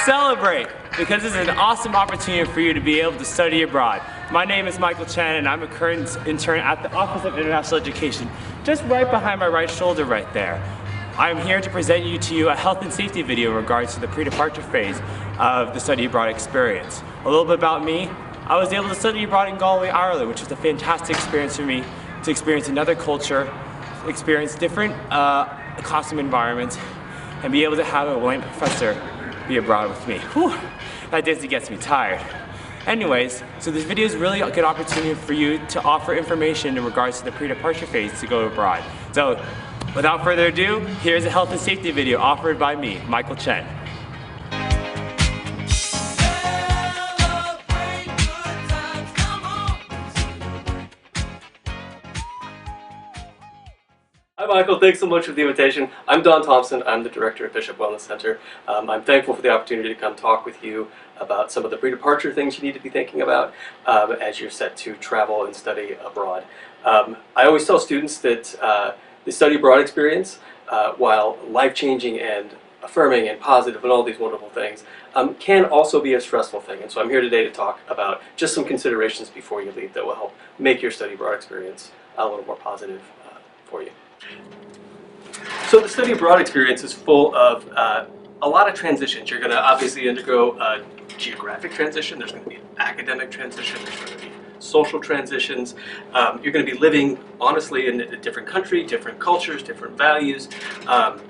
celebrate, because this is an awesome opportunity for you to be able to study abroad. My name is Michael Chen, and I'm a current intern at the Office of International Education, just right behind my right shoulder right there. I'm here to present to you a health and safety video in regards to the pre-departure phase of the study abroad experience. A little bit about me. I was able to study abroad in Galway, Ireland, which was a fantastic experience for me to experience another culture, experience different costume environments, and be able to have a white professor be abroad with me. Whew, that Disney gets me tired. Anyways, so this video is really a good opportunity for you to offer information in regards to the pre-departure phase to go abroad. So, without further ado, here's a health and safety video offered by me, Michael Chen. Hi Michael, thanks so much for the invitation. I'm Don Thompson, I'm the director at Bishop Wellness Center. I'm thankful for the opportunity to come talk with you about some of the pre-departure things you need to be thinking about as you're set to travel and study abroad. I always tell students that the study abroad experience, while life-changing and affirming and positive and all these wonderful things, can also be a stressful thing. And so I'm here today to talk about just some considerations before you leave that will help make your study abroad experience a little more positive for you. So the study abroad experience is full of a lot of transitions. You're going to obviously undergo a geographic transition, there's going to be an academic transition, there's going to be social transitions. You're going to be living, honestly, in a different country, different cultures, different values. And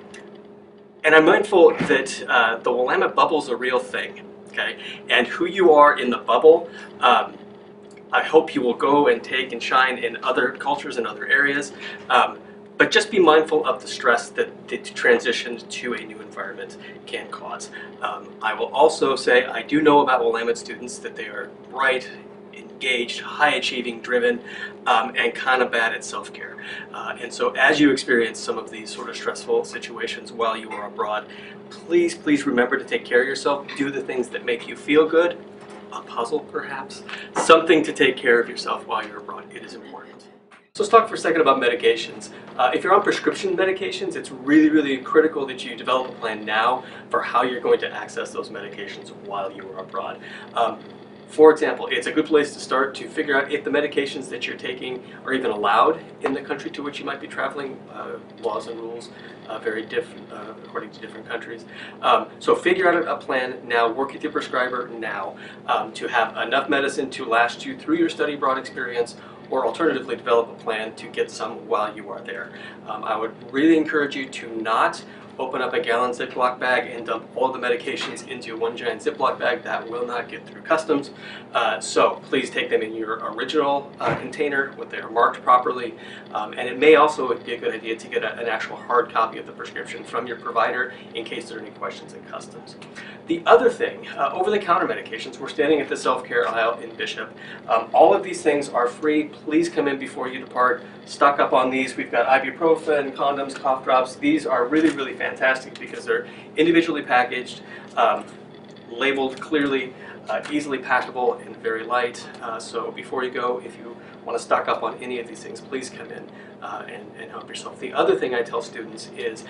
I'm mindful that the Willamette bubble is a real thing, okay? And who you are in the bubble, I hope you will go and take and shine in other cultures and other areas. But just be mindful of the stress that the transition to a new environment can cause. I will also say I do know about Willamette students that they are bright, engaged, high-achieving, driven, and kind of bad at self-care. And so as you experience some of these sort of stressful situations while you are abroad, please remember to take care of yourself. Do the things that make you feel good. A puzzle, perhaps. Something to take care of yourself while you're abroad. It is important. So let's talk for a second about medications. If you're on prescription medications, it's really critical that you develop a plan now for how you're going to access those medications while you are abroad. For example, it's a good place to start to figure out if the medications that you're taking are even allowed in the country to which you might be traveling. Laws and rules vary different according to different countries. So figure out a plan now, work with your prescriber now to have enough medicine to last you through your study abroad experience, or alternatively develop a plan to get some while you are there. I would really encourage you to not open up a gallon Ziploc bag and dump all the medications into one giant Ziploc bag. That will not get through customs. So please take them in your original container when they are marked properly. And it may also be a good idea to get an actual hard copy of the prescription from your provider in case there are any questions in customs. The other thing, over-the-counter medications, we're standing at the self-care aisle in Bishop. All of these things are free. Please come in before you depart. Stock up on these. We've got ibuprofen, condoms, cough drops. These are really fantastic because they're individually packaged, labeled clearly, easily packable, and very light. So before you go, if you want to stock up on any of these things, please come in and help yourself. The other thing I tell students is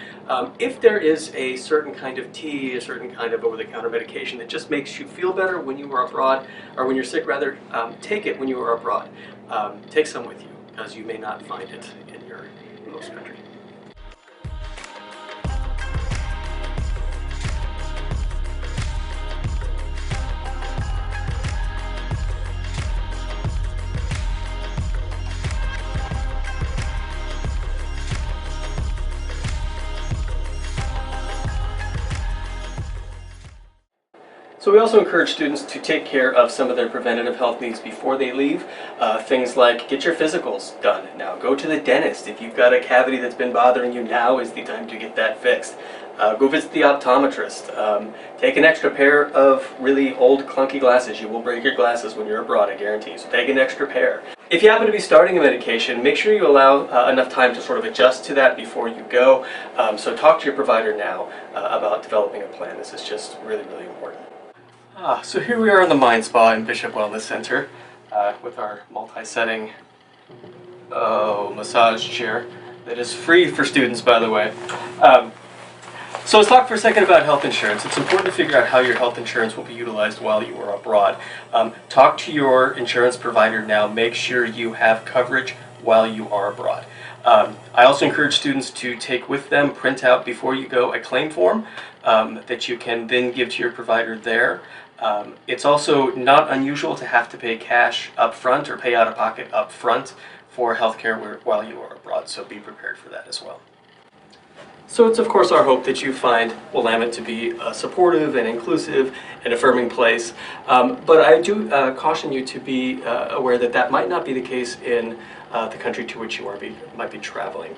if there is a certain kind of tea, a certain kind of over-the-counter medication that just makes you feel better when you are abroad, or when you're sick rather, take it when you are abroad. Take some with you, because you may not find it in your host country. So we also encourage students to take care of some of their preventative health needs before they leave. Things like get your physicals done now. Go to the dentist. If you've got a cavity that's been bothering you, now is the time to get that fixed. Go visit the optometrist. Take an extra pair of really old clunky glasses. You will break your glasses when you're abroad, I guarantee you. So take an extra pair. If you happen to be starting a medication, make sure you allow enough time to sort of adjust to that before you go. So talk to your provider now about developing a plan. This is just really important. So here we are in the Mind Spa in Bishop Wellness Center with our multi-setting massage chair that is free for students, by the way. So let's talk for a second about health insurance. It's important to figure out how your health insurance will be utilized while you are abroad. Talk to your insurance provider now. Make sure you have coverage while you are abroad. I also encourage students to take with them, print out before you go, a claim form that you can then give to your provider there. It's also not unusual to have to pay cash up front or pay out of pocket up front for healthcare while you are abroad, so be prepared for that as well. So it's of course our hope that you find Willamette to be a supportive and inclusive and affirming place, but I do caution you to be aware that that might not be the case in the country to which you might be traveling.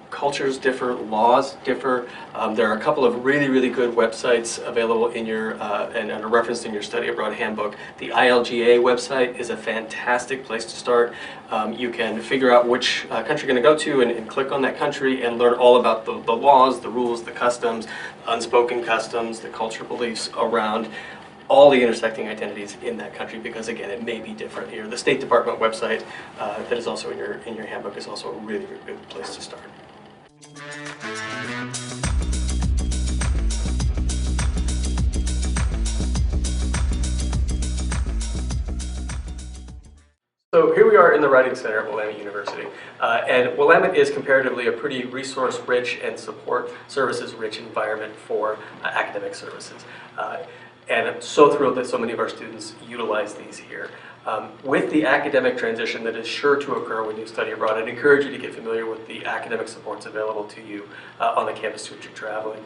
Cultures differ, laws differ. There are a couple of really good websites available in your and referenced in your study abroad handbook. The ILGA website is a fantastic place to start. You can figure out which country you're going to go to and click on that country and learn all about the laws, the rules, the customs, unspoken customs, the cultural beliefs around all the intersecting identities in that country, because again, it may be different here. The State Department website that is also in your handbook is also a really good place to start. So here we are in the Writing Center at Willamette University, and Willamette is comparatively a pretty resource-rich and support services-rich environment for academic services. And I'm so thrilled that so many of our students utilize these here. With the academic transition that is sure to occur when you study abroad, I'd encourage you to get familiar with the academic supports available to you on the campus to which you're traveling.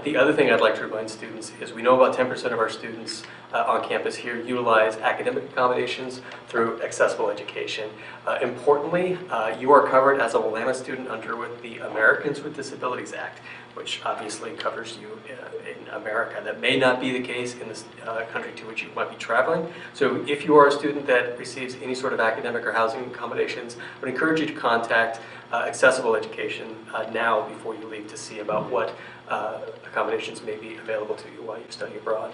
The other thing I'd like to remind students is we know about 10% of our students on campus here utilize academic accommodations through accessible education. Importantly, you are covered as a Willamette student under the Americans with Disabilities Act, which obviously covers you in America. That may not be the case in this country to which you might be traveling. So if you are a student that receives any sort of academic or housing accommodations, I would encourage you to contact Accessible Education now before you leave to see about what accommodations may be available to you while you study abroad.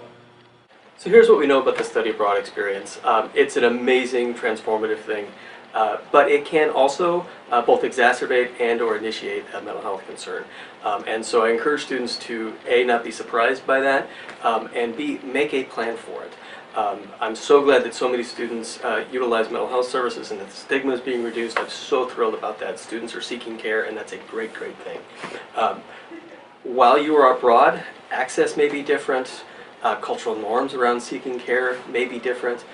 So here's what we know about the study abroad experience. It's an amazing, transformative thing. But it can also both exacerbate and or initiate a mental health concern. And so I encourage students to A, not be surprised by that, and B, make a plan for it. I'm so glad that so many students utilize mental health services and that the stigma is being reduced. I'm so thrilled about that. Students are seeking care, and that's a great thing. While you are abroad, access may be different. Cultural norms around seeking care may be different.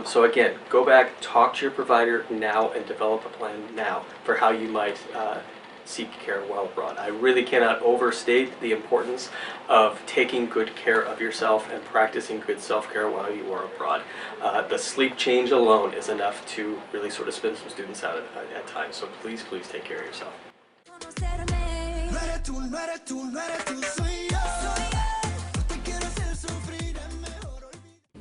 So again, go back, talk to your provider now, and develop a plan now for how you might seek care while abroad. I really cannot overstate the importance of taking good care of yourself and practicing good self-care while you are abroad. The sleep change alone is enough to really sort of spin some students out at times. So please take care of yourself.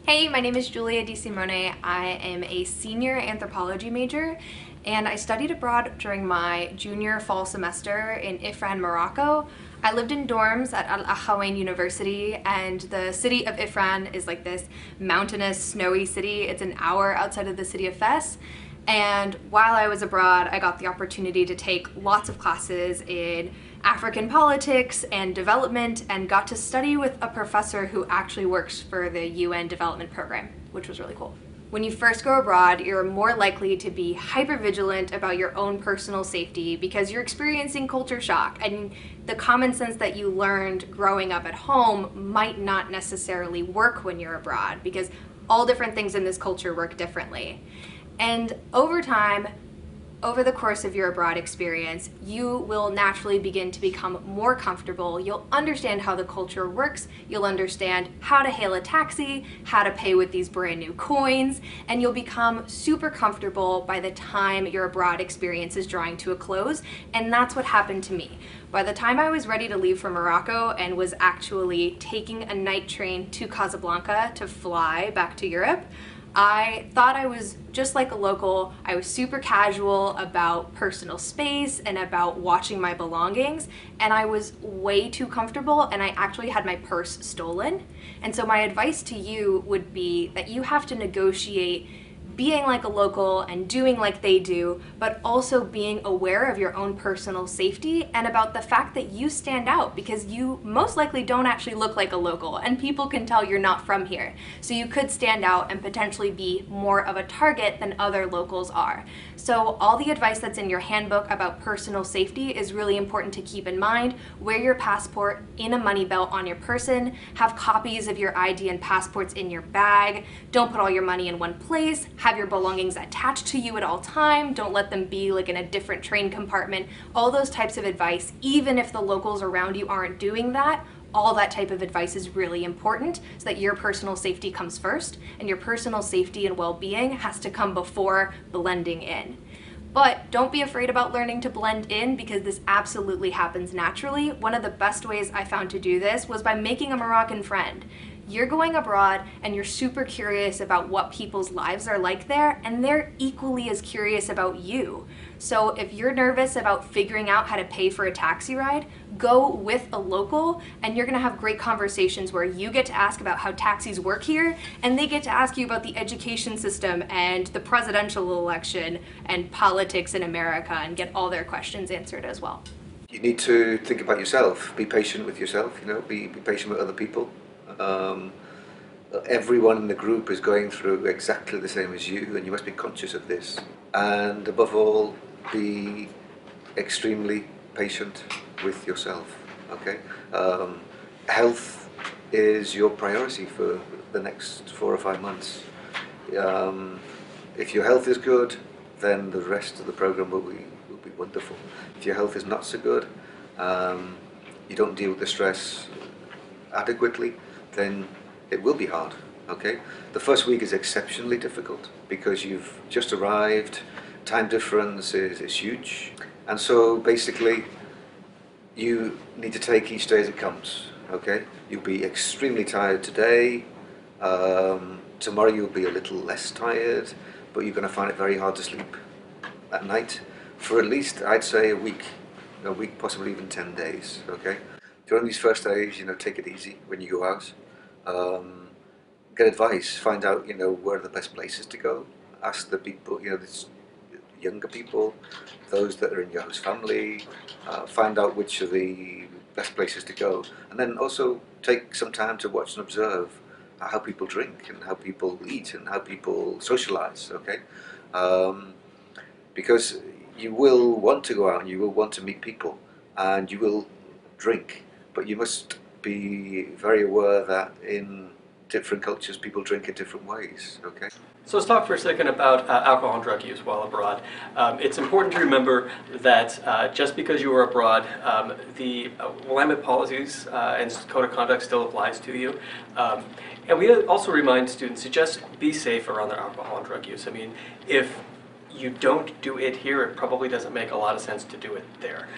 Hey, my name is Julia DeSimone. I am a senior anthropology major, and I studied abroad during my junior fall semester in Ifrane, Morocco. I lived in dorms at Al Akhawain University, and the city of Ifrane is like this mountainous, snowy city. It's an hour outside of the city of Fes. And while I was abroad, I got the opportunity to take lots of classes in African politics and development, and got to study with a professor who actually works for the UN Development Program, which was really cool. When you first go abroad, you're more likely to be hypervigilant about your own personal safety because you're experiencing culture shock, and the common sense that you learned growing up at home might not necessarily work when you're abroad, because all different things in this culture work differently. And over time, over the course of your abroad experience, you will naturally begin to become more comfortable. You'll understand how the culture works. You'll understand how to hail a taxi, how to pay with these brand new coins, and you'll become super comfortable by the time your abroad experience is drawing to a close. And that's what happened to me. By the time I was ready to leave for Morocco and was actually taking a night train to Casablanca to fly back to Europe, I thought I was just like a local. I was super casual about personal space and about watching my belongings, and I was way too comfortable, and I actually had my purse stolen. And so my advice to you would be that you have to negotiate being like a local and doing like they do, but also being aware of your own personal safety and about the fact that you stand out because you most likely don't actually look like a local and people can tell you're not from here. So you could stand out and potentially be more of a target than other locals are. So all the advice that's in your handbook about personal safety is really important to keep in mind. Wear your passport in a money belt on your person, have copies of your ID and passports in your bag, don't put all your money in one place, have your belongings attached to you at all time, don't let them be like in a different train compartment, all those types of advice, even if the locals around you aren't doing that. All that type of advice is really important so that your personal safety comes first, and your personal safety and well-being has to come before blending in. But don't be afraid about learning to blend in because this absolutely happens naturally. One of the best ways I found to do this was by making a Moroccan friend. You're going abroad and you're super curious about what people's lives are like there, and they're equally as curious about you. So if you're nervous about figuring out how to pay for a taxi ride, go with a local and you're gonna have great conversations where you get to ask about how taxis work here and they get to ask you about the education system and the presidential election and politics in America and get all their questions answered as well. You need to think about yourself, be patient with yourself, be patient with other people. Everyone in the group is going through exactly the same as you, and you must be conscious of this. And above all, be extremely patient with yourself, okay? Health is your priority for the next 4 or 5 months. If your health is good, then the rest of the program will be wonderful. If your health is not so good, you don't deal with the stress adequately, then it will be hard, okay? The first week is exceptionally difficult because you've just arrived, time difference is huge, and so basically you need to take each day as it comes, okay? You'll be extremely tired today, tomorrow you'll be a little less tired, but you're going to find it very hard to sleep at night for at least, I'd say, a week, possibly even 10 days, okay? During these first days, take it easy when you go out. Get advice, find out, where are the best places to go. Ask the people, the younger people, those that are in your host family, find out which are the best places to go. And then also take some time to watch and observe how people drink and how people eat and how people socialize, okay? Because you will want to go out and you will want to meet people and you will drink. But you must be very aware that in different cultures people drink in different ways, okay? So let's talk for a second about alcohol and drug use while abroad. It's important to remember that just because you are abroad, the Willamette policies and code of conduct still applies to you. And we also remind students to just be safe around their alcohol and drug use. I mean, if you don't do it here, it probably doesn't make a lot of sense to do it there.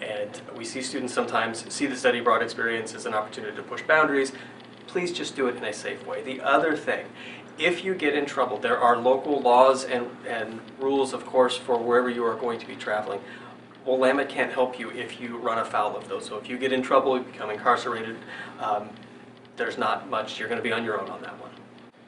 And we see students sometimes see the study abroad experience as an opportunity to push boundaries. Please just do it in a safe way. The other thing, if you get in trouble, there are local laws and rules, of course, for wherever you are going to be traveling. Willamette can't help you if you run afoul of those. So if you get in trouble, you become incarcerated, there's not much. You're going to be on your own on that one.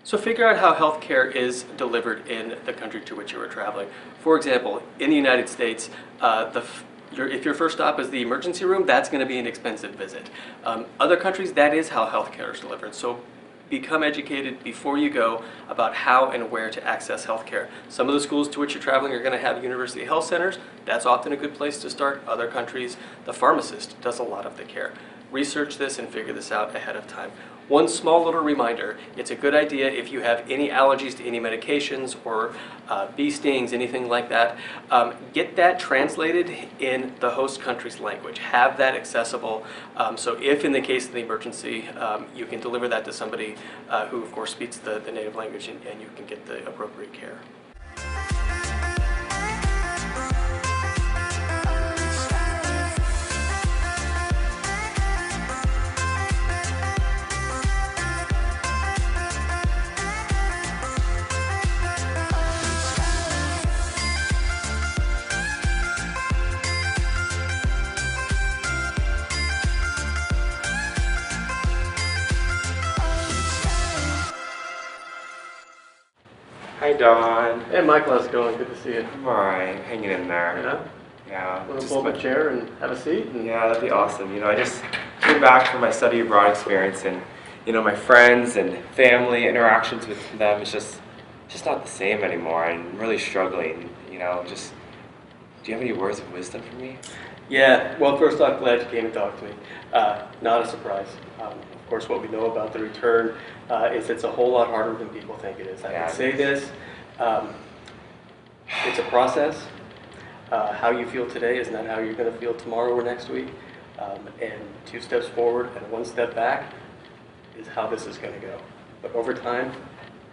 So figure out how healthcare is delivered in the country to which you are traveling. For example, in the United States, if your first stop is the emergency room, that's going to be an expensive visit. Other countries, that is how healthcare is delivered. So become educated before you go about how and where to access healthcare. Some of the schools to which you're traveling are going to have university health centers. That's often a good place to start. Other countries, the pharmacist does a lot of the care. Research this and figure this out ahead of time. One small little reminder, it's a good idea if you have any allergies to any medications or bee stings, anything like that, get that translated in the host country's language. Have that accessible, so if in the case of the emergency, you can deliver that to somebody who of course speaks the native language and you can get the appropriate care. Hi Hi, Don. Hey, Michael, how's it going? Good to see you. I'm alright, hanging in there. Yeah? Yeah. Want to pull up a chair and have a seat? Yeah, that'd be awesome. I just came back from my study abroad experience, and my friends and family interactions with them is just not the same anymore. I'm really struggling. Just do you have any words of wisdom for me? Yeah, well, first off, glad you came and talked to me. Not a surprise. Of course, what we know about the return is it's a whole lot harder than people think it is. I Yeah, can say this, it's a process. How you feel today is not how you're going to feel tomorrow or next week. And 2 steps forward and 1 step back is how this is going to go. But over time,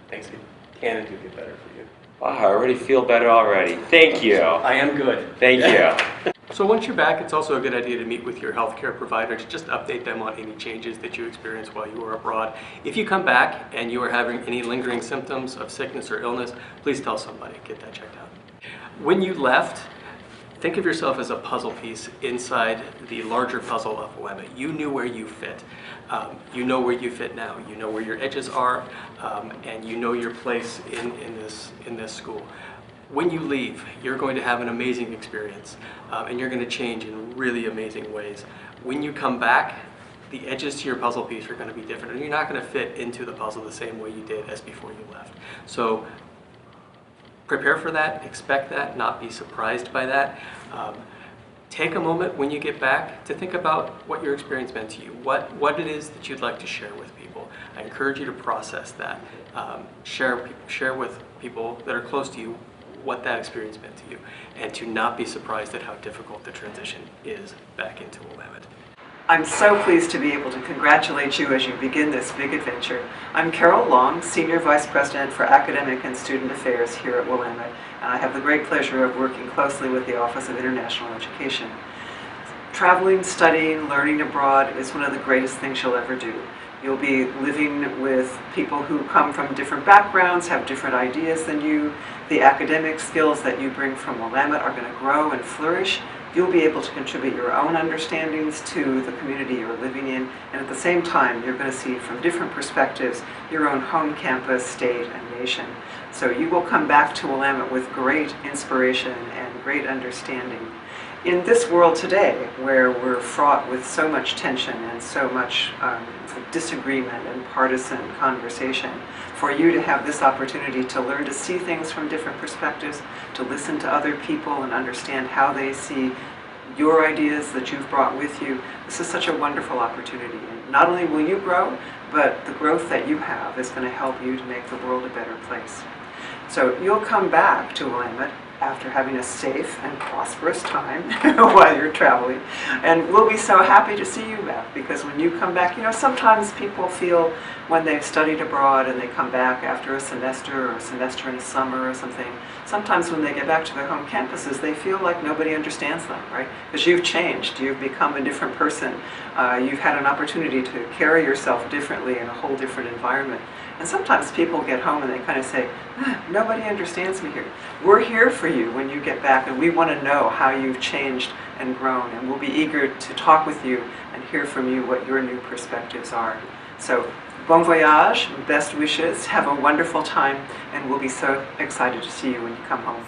things can and do get better for you. Wow, I already feel better already. Thank you. I am good. Thank you. So once you're back, it's also a good idea to meet with your healthcare provider to just update them on any changes that you experienced while you were abroad. If you come back and you are having any lingering symptoms of sickness or illness, please tell somebody, get that checked out. When you left, think of yourself as a puzzle piece inside the larger puzzle of Willamette. You knew where you fit. You know where you fit now. You know where your edges are, and you know your place in this school. When you leave, you're going to have an amazing experience, and you're going to change in really amazing ways. When you come back, the edges to your puzzle piece are going to be different, and you're not going to fit into the puzzle the same way you did as before you left. So prepare for that, expect that, not be surprised by that. Take a moment when you get back to think about what your experience meant to you, what it is that you'd like to share with people. I encourage you to process that. Share with people that are close to you what that experience meant to you, and to not be surprised at how difficult the transition is back into Willamette. I'm so pleased to be able to congratulate you as you begin this big adventure. I'm Carol Long, Senior Vice President for Academic and Student Affairs here at Willamette, and I have the great pleasure of working closely with the Office of International Education. Traveling, studying, learning abroad is one of the greatest things you'll ever do. You'll be living with people who come from different backgrounds, have different ideas than you. The academic skills that you bring from Willamette are going to grow and flourish. You'll be able to contribute your own understandings to the community you're living in, and at the same time, you're going to see from different perspectives your own home campus, state, and nation. So you will come back to Willamette with great inspiration and great understanding. In this world today, where we're fraught with so much tension and so much disagreement and partisan conversation, for you to have this opportunity to learn to see things from different perspectives, to listen to other people and understand how they see your ideas that you've brought with you, this is such a wonderful opportunity. And not only will you grow, but the growth that you have is going to help you to make the world a better place. So you'll come back to Willamette after having a safe and prosperous time while you're traveling. And we'll be so happy to see you back, because when you come back, sometimes people feel when they've studied abroad and they come back after a semester or a semester in the summer or something, sometimes when they get back to their home campuses, they feel like nobody understands them, right? Because you've changed, you've become a different person, you've had an opportunity to carry yourself differently in a whole different environment. And sometimes people get home and they kind of say, nobody understands me here. We're here for you when you get back, and we want to know how you've changed and grown, and we'll be eager to talk with you and hear from you what your new perspectives are. So, bon voyage, best wishes, have a wonderful time, and we'll be so excited to see you when you come home.